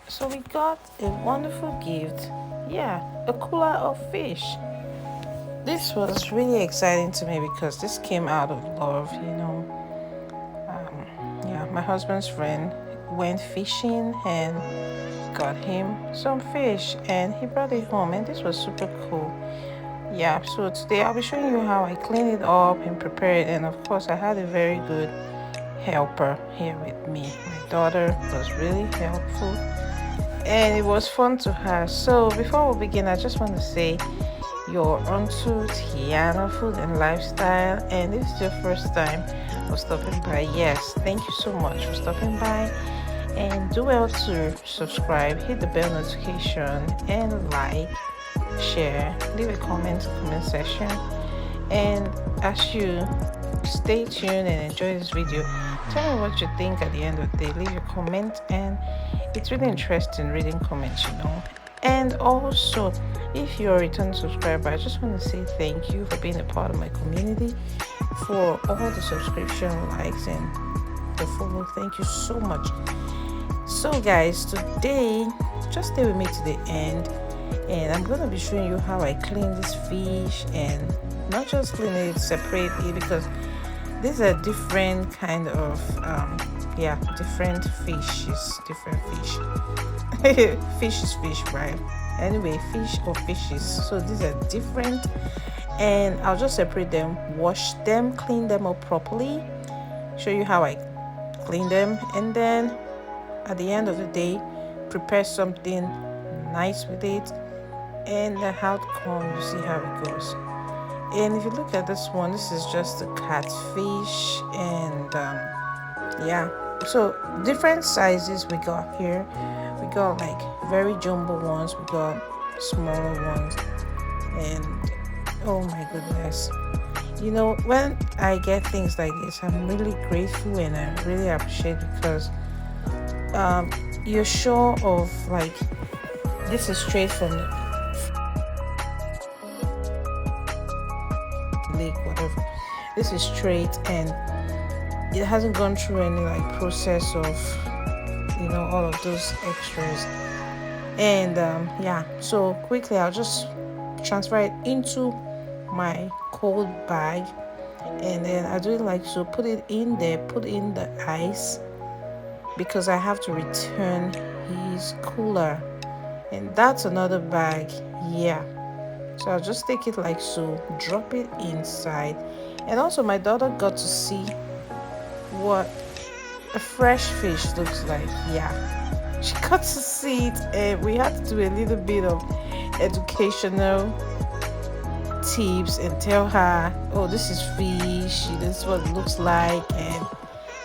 So we got a wonderful gift. Yeah, a cooler of fish. This was really exciting to me because this came out of love. Yeah, my husband's friend went fishing and got him some fish and he brought it home, and this was super cool. Yeah, so today I'll be showing you how I clean it up and prepare it, and of course I had a very good helper here with me. My daughter was really helpful and it was fun to have. So before we begin, I just want to say you're onto Tiana Food and Lifestyle, and this is your first time of stopping by. Yes, thank you so much for stopping by, and do well to subscribe, hit the bell notification, and like, share, leave a comment in the comment section. And as you stay tuned and enjoy this video, tell me what you think at the end of the day. Leave your comment, and it's really interesting reading comments. And also, if you're a return subscriber, I just want to say thank you for being a part of my community, for all the subscription, likes, and the follow. Thank you so much. So guys, today just stay with me to the end, and I'm going to be showing you how I clean this fish, and not just clean it, separate it, because these are different kind of different fishes, different fish. Fish is fish, right? Anyway, fish or fishes, so these are different, and I'll just separate them, wash them, clean them up properly, show you how I clean them, and then at the end of the day prepare something nice with it, and the outcome, you see how it goes. And if you look at this one, this is just a catfish, and so different sizes we got here. We got like very jumbo ones, we got smaller ones, and oh my goodness, when I get things like this, I'm really grateful and I really appreciate, because you're sure of, like, this is straight from the lake, whatever. This is straight, and it hasn't gone through any like process of all of those extras. And so quickly I'll just transfer it into my cold bag, and then I do it like so. Put it in there, put in the ice, because I have to return his cooler, and that's another bag. So I'll just take it like so, drop it inside. And also my daughter got to see what a fresh fish looks like. She got to see it, and we had to do a little bit of educational tips and tell her, oh, this is fish, this is what it looks like. And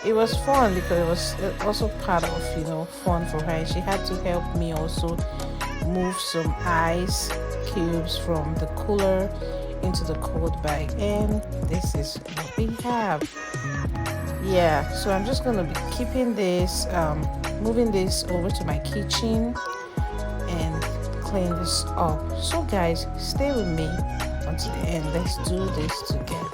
it was fun because it was also part of fun for her. She had to help me also move some ice cubes from the cooler into the cold bag, and this is what we have. So I'm just gonna be keeping this, moving this over to my kitchen and clean this up. So guys, stay with me until the end. Let's do this together.